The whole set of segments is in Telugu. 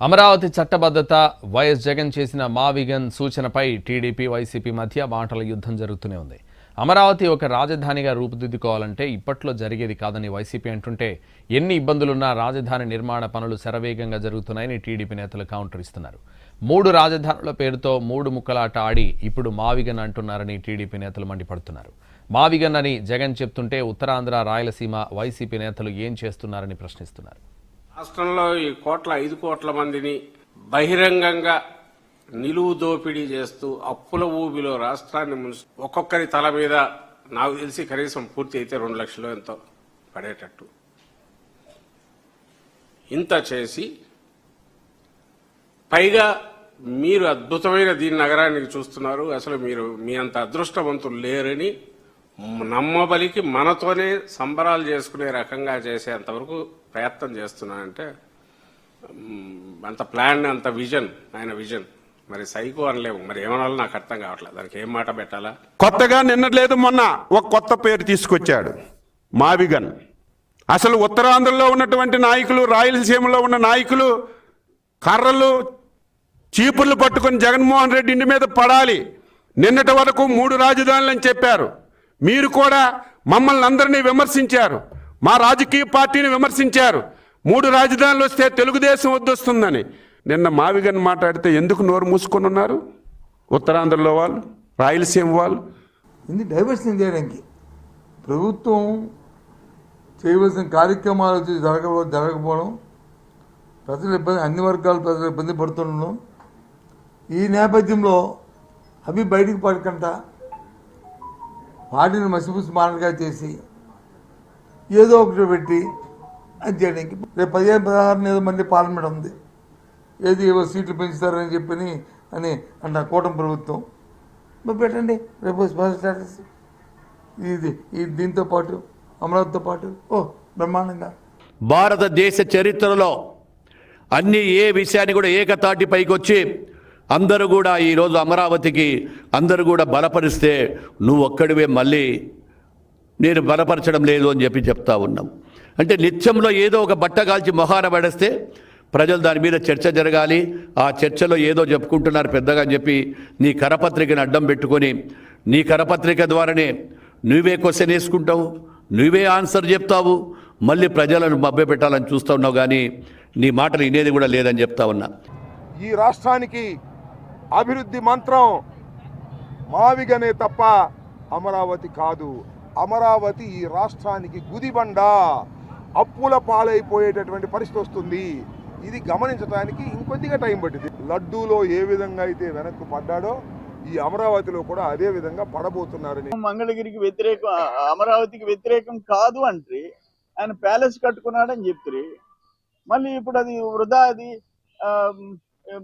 అమరావతి చట్టబద్ధత వైఎస్ జగన్ చేసిన మావిగన్ సూచనపై టీడీపీ వైసీపీ మధ్య మాటల యుద్ధం జరుగుతూనే ఉంది. అమరావతి ఒక రాజధానిగా రూపుదిద్దుకోవాలంటే ఇప్పట్లో జరిగేది కాదని వైసీపీ అంటుంటే ఎన్ని ఇబ్బందులున్నా రాజధాని నిర్మాణ పనులు శరవేగంగా జరుగుతున్నాయని టీడీపీ నేతలు కౌంటర్ ఇస్తున్నారు. 3 రాజధానుల పేరుతో 3 ముక్కలాట ఆడి ఇప్పుడు మావిగన్ అంటున్నారని టీడీపీ నేతలు మండిపడుతున్నారు. మావిగన్ అని జగన్ చెప్తుంటే ఉత్తరాంధ్ర రాయలసీమ వైసీపీ నేతలు ఏం చేస్తున్నారని ప్రశ్నిస్తున్నారు. రాష్ట్రంలో ఈ 5 కోట్ల మందిని బహిరంగంగా నిలువు దోపిడీ చేస్తూ అప్పుల ఊబిలో రాష్ట్రాన్ని ఒక్కొక్కరి తల మీద నాకు తెలిసి కనీసం పూర్తి అయితే 2 లక్షలు ఎంతో పడేటట్టు ఇంత చేసి పైగా మీరు అద్భుతమైన దీని నగరానికి చూస్తున్నారు. అసలు మీరు మీ అంత అదృష్టవంతులు లేరని నమ్మబలికి మనతోనే సంబరాలు చేసుకునే రకంగా చేసేంతవరకు ప్రయత్నం చేస్తున్నానంటే అంత ప్లాన్ అంత విజన్ ఆయన విజన్ మరి సైకో అనలేము. మరి ఏమనాలో నాకు అర్థం కావట్లేదు. దానికి ఏం మాట పెట్టాలా? కొత్తగా నిన్నలేదు మొన్న ఒక కొత్త పేరు తీసుకొచ్చాడు, మావిగన్. అసలు ఉత్తరాంధ్రలో ఉన్నటువంటి నాయకులు, రాయలసీమలో ఉన్న నాయకులు కర్రలు చీపుర్లు పట్టుకుని జగన్మోహన్ రెడ్డి ఇంటి మీద పడాలి. నిన్నటి వరకు 3 రాజధానులు అని చెప్పారు. మీరు కూడా మమ్మల్ని అందరినీ విమర్శించారు, మా రాజకీయ పార్టీని విమర్శించారు. 3 రాజధానులు వస్తే తెలుగుదేశం వద్దొస్తుందని. నిన్న మావిగన్ మాట్లాడితే ఎందుకు నోరు మూసుకొని ఉన్నారు? ఉత్తరాంధ్రలో వాళ్ళు, రాయలసీమ వాళ్ళు ఇది డైవర్షన్ చేయడానికి ప్రభుత్వం చేయవలసిన కార్యక్రమాలు జరగకపోవడం, ప్రజలు ఇబ్బంది, అన్ని వర్గాల ప్రజలు ఇబ్బంది పడుతుండడం, ఈ నేపథ్యంలో అవి బయటికి పడకుండా వాటిని మసిపూసి మాటగా చేసి ఏదో ఒకటి పెట్టి అది చేయడానికి రేపు 15-16 ఏదో మళ్ళీ పార్లమెంట్ ఉంది, ఏది ఏవో సీట్లు పెంచుతారని చెప్పని అని అంట కూటమి ప్రభుత్వం. పెట్టండి రేపు స్పెషల్ స్టాటస్ ఇది దీంతో పాటు అమరావతితో పాటు బ్రహ్మాండంగా. భారతదేశ చరిత్రలో అన్ని ఏ విషయాన్ని కూడా ఏకతాటి పైకి వచ్చి అందరూ కూడా ఈరోజు అమరావతికి అందరూ కూడా బలపరిస్తే నువ్వు ఒక్కడివే మళ్ళీ నేను బలపరచడం లేదు అని చెప్తా ఉన్నాం. అంటే నిత్యంలో ఏదో ఒక బట్ట కాల్చి మొహాన పడేస్తే ప్రజలు దాని మీద చర్చ జరగాలి. ఆ చర్చలో ఏదో చెప్పుకుంటున్నారు పెద్దగా అని చెప్పి నీ కరపత్రికను అడ్డం పెట్టుకొని నీ కరపత్రిక ద్వారానే నువ్వే క్వశ్చన్ వేసుకుంటావు, నువ్వే ఆన్సర్ చెప్తావు, మళ్ళీ ప్రజలను మభ్యపెట్టాలని చూస్తూ ఉన్నావు. కానీ నీ మాటలు వినేది కూడా లేదని చెప్తా ఉన్నా. ఈ రాష్ట్రానికి అభివృద్ధి మంత్రం మావిగనే తప్ప అమరావతి కాదు. అమరావతి ఈ రాష్ట్రానికి గుదిబండ, అప్పుల పాలైపోయేటటువంటి పరిస్థితి వస్తుంది. ఇది గమనించడానికి ఇంకొద్దిగా టైం పట్టింది. లడ్డూలో ఏ విధంగా అయితే వెనక్కు పడ్డాడో ఈ అమరావతిలో కూడా అదే విధంగా పడబోతున్నారని. మంగళగిరికి వ్యతిరేకం, అమరావతికి వ్యతిరేకం కాదు అంటే ఆయన ప్యాలెస్ కట్టుకున్నాడని చెప్తారు. మళ్ళీ ఇప్పుడు అది వృధా, అది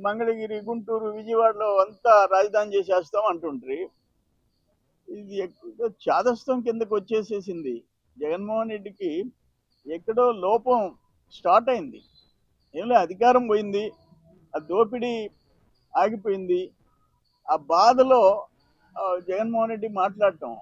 మంగళగిరి, గుంటూరు, విజయవాడలో అంతా రాజధాని చేసేస్తాం అంటుండ్రి. ఇది చాదస్తం కిందకు వచ్చేసేసింది. జగన్మోహన్ రెడ్డికి ఎక్కడో లోపం స్టార్ట్ అయింది. ఏమిలే, అధికారం పోయింది, ఆ దోపిడీ ఆగిపోయింది. ఆ బాధలో జగన్మోహన్ రెడ్డి మాట్లాడటం